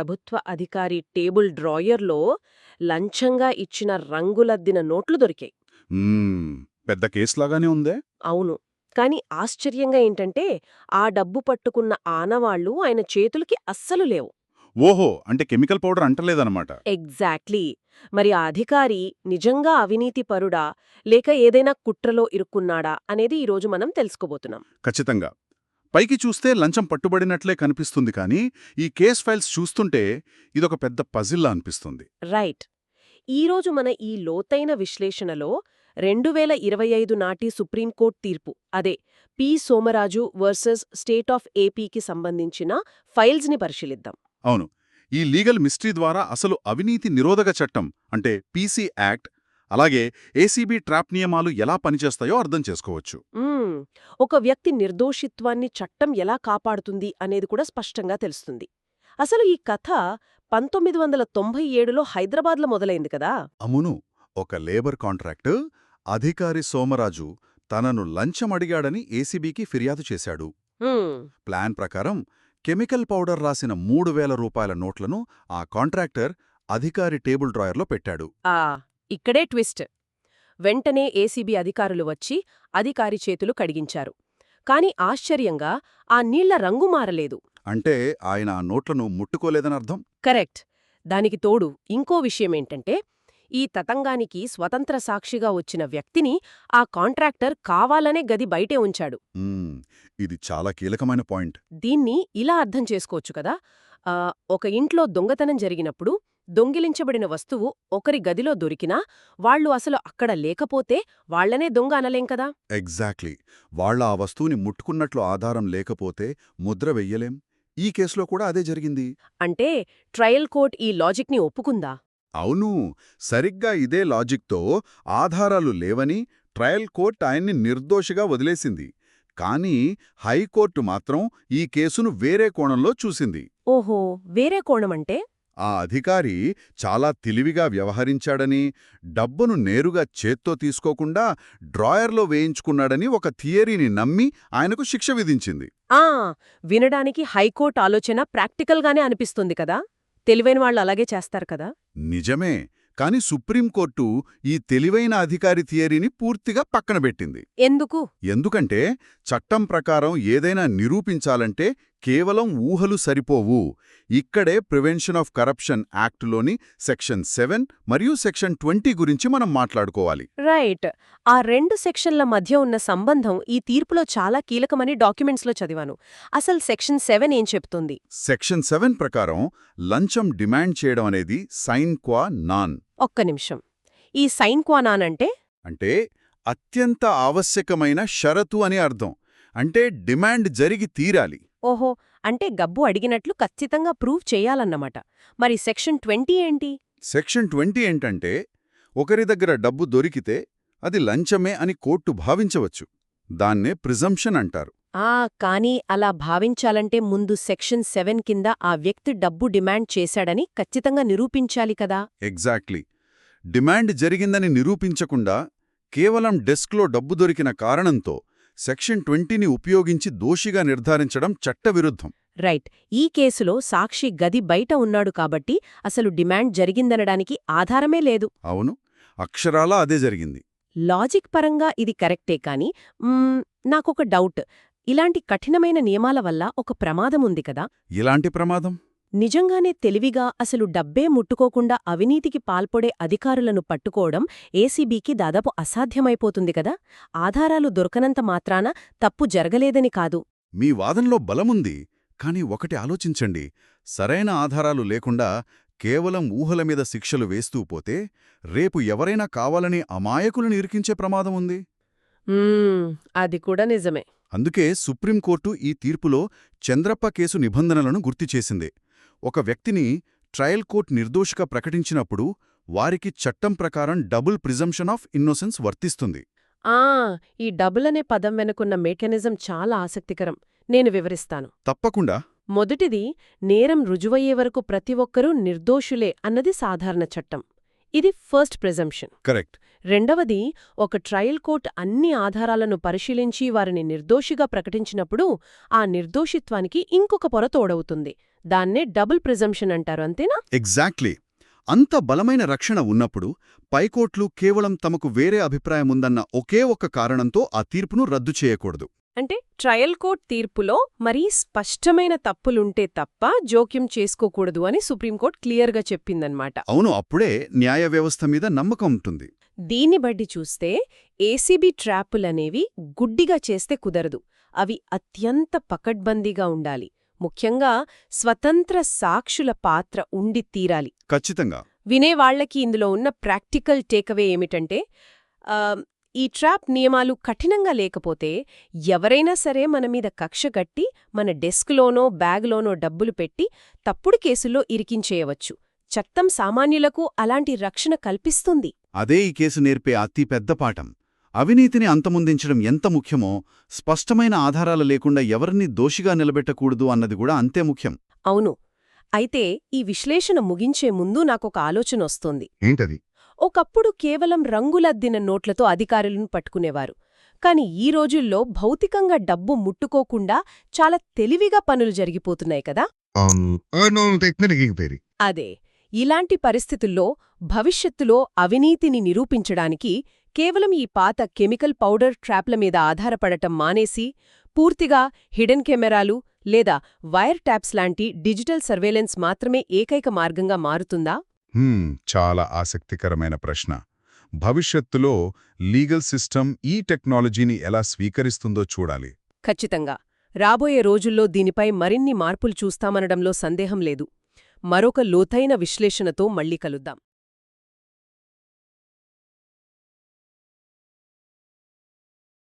ప్రభుత్వ అధికారి టేబుల్ డ్రాయర్లో లంచంగా ఇచ్చిన రంగులద్దిన నోట్లు దొరికాయి. పెద్ద కేసులాగానే ఉందే. అవును. కాని ఆశ్చర్యంగా ఏంటంటే ఆ డబ్బు పట్టుకున్న ఆనవాళ్లు ఆయన చేతులకి అస్సలు లేవు. ఓహో, అంటే కెమికల్ పౌడర్ అంటలేదన్నమాట. ఎగ్జాక్ట్లీ. మరి ఆ అధికారి నిజంగా అవినీతిపరుడా లేక ఏదైనా కుట్రలో ఇరుక్కున్నాడా అనేది ఈరోజు మనం తెలుసుకోబోతున్నాం. ఖచ్చితంగా. పైకి చూస్తే లంచం పట్టుబడినట్లే కనిపిస్తుంది కానీ ఈ కేస్ ఫైల్స్ చూస్తుంటే ఇదొక పెద్ద పజిల్లా అనిపిస్తుంది. రైట్. ఈరోజు మన ఈ లోతైన విశ్లేషణలో 2025 నాటి సుప్రీంకోర్టు తీర్పు, అదే P Somaraju versus state of ఏపీకి సంబంధించిన ఫైల్స్ని పరిశీలిద్దాం. అవును, ఈ లీగల్ మిస్టరీ ద్వారా అసలు అవినీతి నిరోధక చట్టం అంటే పీసీ యాక్ట్, అలాగే ఏసీబీ ట్రాప్ నియమాలు ఎలా పనిచేస్తాయో అర్థం చేసుకోవచ్చు. ఒక వ్యక్తి నిర్దోషిత్వాన్ని చట్టం ఎలా కాపాడుతుంది అనేది కూడా స్పష్టంగా తెలుస్తుంది. అసలు ఈ కథ 1997లో హైదరాబాద్లో మొదలైంది కదా. అమును, ఒక లేబర్ కాంట్రాక్టు అధికారి సోమరాజు తనను లంచం అడిగాడని ఏసీబీకి ఫిర్యాదు చేశాడు. ప్లాన్ ప్రకారం కెమికల్ పౌడర్ రాసిన 3,000 రూపాయల నోట్లను ఆ కాంట్రాక్టర్ అధికారి టేబుల్ డ్రాయర్లో పెట్టాడు. ఇక్కడే ట్విస్ట్. వెంటనే ఏసీబీ అధికారులు వచ్చి అధికారి చేతులు కడిగించారు. కాని ఆశ్చర్యంగా ఆ నీళ్ల రంగు మారలేదు. అంటే ఆయన ఆ నోట్లను ముట్టుకోలేదనర్థం. కరెక్ట్. దానికి తోడు ఇంకో విషయమేంటంటే ఈ తతంగానికి స్వతంత్ర సాక్షిగా వచ్చిన వ్యక్తిని ఆ కాంట్రాక్టర్ కావాలనే గది బయటే ఉంచాడు. ఇది చాలా కీలకమైన పాయింట్. దీన్ని ఇలా అర్థం చేసుకోవచ్చు కదా. ఒక ఇంట్లో దొంగతనం జరిగినప్పుడు దొంగిలించబడిన వస్తువు ఒకరి గదిలో దొరికినా వాళ్లు అసలు అక్కడ లేకపోతే వాళ్లనే దొంగ అనలేం కదా. ఎగ్జాక్ట్లీ. వాళ్ల ఆ వస్తువుని ముట్టుకున్నట్లు ఆధారం లేకపోతే ముద్ర వెయ్యలేం. ఈ కేసులో కూడా అదే జరిగింది. అంటే ట్రయల్ కోర్ట్ ఈ లాజిక్ని ఒప్పుకుందా? అవును, సరిగ్గా ఇదే లాజిక్తో ఆధారాలు లేవని ట్రయల్ కోర్ట్ ఆయన్ని నిర్దోషిగా వదిలేసింది. కానీ హైకోర్టు మాత్రం ఈ కేసును వేరే కోణంలో చూసింది. ఓహో, వేరే కోణమంటే? ఆ అధికారి చాలా తెలివిగా వ్యవహరించాడని, డబ్బును నేరుగా చేత్తో తీసుకోకుండా డ్రాయర్లో వేయించుకున్నాడని ఒక థియరీని నమ్మి ఆయనకు శిక్ష విధించింది. వినడానికి హైకోర్టు ఆలోచన ప్రాక్టికల్గానే అనిపిస్తుంది కదా. తెలివైన వాళ్ళు అలాగే చేస్తారు కదా. నిజమే. కాని సుప్రీంకోర్టు ఈ తెలివైన అధికారి థియరీని పూర్తిగా పక్కనబెట్టింది. ఎందుకంటే చట్టం ప్రకారం ఏదైనా నిరూపించాలంటే కేవలం ఊహలు సరిపోవు. ఇక్కడే ప్రివెన్షన్ ఆఫ్ కరప్షన్ యాక్టులోని సెక్షన్ 7 మరియు సెక్షన్ 20 గురించి మనం మాట్లాడుకోవాలి. రైట్. ఆ 2 సెక్షన్ల మధ్య ఉన్న సంబంధం ఈ తీర్పులో చాలా కీలకమని డాక్యుమెంట్స్లో చదివాను. అసలు సెక్షన్ 7 ఏం చెప్తుంది? సెక్షన్ 7 ప్రకారం లంచం డిమాండ్ చేయడం అనేది సైన్ క్వా నాన్. ఒక్క నిమిషం. ఈ సైన్ క్వా నాన్ అంటే అత్యంత ఆవశ్యకమైన షరతు అని అర్థం. అంటే డిమాండ్ జరిగి తీరాలి. ఓహో, అంటే గబ్బు అడిగినట్లు ఖచ్చితంగా ప్రూవ్ చేయాలన్నమాట. మరి సెక్షన్ 20 ఏంటి? సెక్షన్ 20 ఏంటంటే ఒకరి దగ్గర డబ్బు దొరికితే అది లంచమే అని కోర్టు భావించవచ్చు. దాన్నే ప్రిజంప్షన్ అంటారు. కానీ అలా భావించాలంటే ముందు సెక్షన్ 7 కింద ఆ వ్యక్తి డబ్బు డిమాండ్ చేశాడని ఖచ్చితంగా నిరూపించాలి కదా. ఎగ్జాక్ట్లీ. డిమాండ్ జరిగిందని నిరూపించకుండా కేవలం డెస్క్లో డబ్బు దొరికిన కారణంతో సెక్షన్ 20ని ఉపయోగించి దోషిగా నిర్ధారించడం చట్టవిరుద్ధం. రైట్. ఈ కేసులో సాక్షి గది బయట ఉన్నాడు కాబట్టి అసలు డిమాండ్ జరిగిందనడానికి ఆధారమే లేదు. అవును, అక్షరాలా అదే జరిగింది. లాజిక్ పరంగా ఇది కరెక్టే కాని నాకొక డౌట్. ఇలాంటి కఠినమైన నియమాల వల్ల ఒక ప్రమాదముంది కదా. ఇలాంటి ప్రమాదం? నిజంగానే తెలివిగా అసలు డబ్బే ముట్టుకోకుండా అవినీతికి పాల్పడే అధికారులను పట్టుకోవడం ఏసీబీకి దాదాపు అసాధ్యమైపోతుంది కదా. ఆధారాలు దొరకనంత మాత్రాన తప్పు జరగలేదని కాదు. మీ వాదనలో బలముంది. కాని ఒకటి ఆలోచించండి. సరైన ఆధారాలు లేకుండా కేవలం ఊహల మీద శిక్షలు వేస్తూ పోతే రేపు ఎవరైనా కావాలని అమాయకులను ఇరికించే ప్రమాదం ఉంది. అది కూడా నిజమే. అందుకే సుప్రీంకోర్టు ఈ తీర్పులో చంద్రప్ప కేసు నిబంధనలను గుర్తుచేసింది. ఒక వ్యక్తిని ట్రయల్ కోర్ట్ నిర్దోషిగా ప్రకటించినప్పుడు వారికి చట్టం ప్రకారం డబుల్ ప్రిజంప్షన్ ఆఫ్ ఇన్నోసెన్స్ వర్తిస్తుంది. ఈ డబుల్ అనే పదం వెనుకున్న మెకానిజం చాలా ఆసక్తికరం. నేను వివరిస్తాను. తప్పకుండా. మొదటిది, నేరం రుజువయ్యే వరకు ప్రతి ఒక్కరూ నిర్దోషులే అన్నది సాధారణ చట్టం. ఇది ఫస్ట్ ప్రిజంప్షన్. కరెక్ట్. రెండవది, ఒక ట్రయల్ కోర్ట్ అన్ని ఆధారాలను పరిశీలించి వారిని నిర్దోషిగా ప్రకటించినప్పుడు ఆ నిర్దోషిత్వానికి ఇంకొక పొర తోడవుతుంది. దాన్నే డబుల్ ప్రిజంప్షన్ అంటారు, అంతేనా? ఎగ్జాక్ట్లీ. అంత బలమైన రక్షణ ఉన్నప్పుడు పైకోర్టులు కేవలం తమకు వేరే అభిప్రాయముందన్న ఒకే ఒక్క కారణంతో ఆ తీర్పును రద్దు చేయకూడదు. అంటే ట్రయల్ కోర్ట్ తీర్పులో మరీ స్పష్టమైన తప్పులుంటే తప్ప జోక్యం చేసుకోకూడదు అని సుప్రీంకోర్టు క్లియర్గా చెప్పిందన్నమాట. అవును, అప్పుడే న్యాయ వ్యవస్థ మీద నమ్మకం ఉంటుంది. దీన్ని బట్టి చూస్తే ఏసీబీ ట్రాపులనేవి గుడ్డిగా చేస్తే కుదరదు. అవి అత్యంత పకడ్బందీగా ఉండాలి. ముఖ్యంగా స్వతంత్ర సాక్షుల పాత్ర ఉండి తీరాలి. ఖచ్చితంగా. వినేవాళ్లకి ఇందులో ఉన్న ప్రాక్టికల్ టేకవే ఏమిటంటే, ఈ ట్రాప్ నియమాలు కఠినంగా లేకపోతే ఎవరైనా సరే మన మీద కక్ష గట్టి మన డెస్క్లోనో బ్యాగ్లోనో డబ్బులు పెట్టి తప్పుడు కేసుల్లో ఇరికించేయవచ్చు. చట్టం సామాన్యులకు అలాంటి రక్షణ కల్పిస్తుంది. అదే ఈ కేసు నేర్పే అతి పెద్ద పాఠం. అవినీతిని అంతమొందించడం ఎంత ముఖ్యమో, స్పష్టమైన ఆధారాలు లేకుండా ఎవరినీ దోషిగా నిలబెట్టకూడదు అన్నది కూడా అంతే ముఖ్యం. అవును. అయితే ఈ విశ్లేషణ ముగించే ముందు నాకొక ఆలోచనొస్తోంది. ఏంటది? ఒకప్పుడు కేవలం రంగులద్దిన నోట్లతో అధికారులను పట్టుకునేవారు. కాని ఈ రోజుల్లో భౌతికంగా డబ్బు ముట్టుకోకుండా చాలా తెలివిగా పనులు జరిగిపోతున్నాయి కదా. అదే, ఇలాంటి పరిస్థితుల్లో భవిష్యత్తులో అవినీతిని నిరూపించడానికి కేవలం ఈ పాత కెమికల్ పౌడర్ ట్రాప్ల మీద ఆధారపడటం మానేసి పూర్తిగా హిడెన్ కెమెరాలు లేదా వైర్ ట్యాప్స్ లాంటి డిజిటల్ సర్వేలెన్స్ మాత్రమే ఏకైక మార్గంగా మారుతుందా? చాలా ఆసక్తికరమైన ప్రశ్న. భవిష్యత్తులో లీగల్ సిస్టమ్ ఈ టెక్నాలజీని ఎలా స్వీకరిస్తుందో చూడాలి. ఖచ్చితంగా. రాబోయే రోజుల్లో దీనిపై మరిన్ని మార్పులు చూస్తామనడంలో సందేహం లేదు. మరొక లోతైన విశ్లేషణతో మళ్ళీ కలుద్దాం.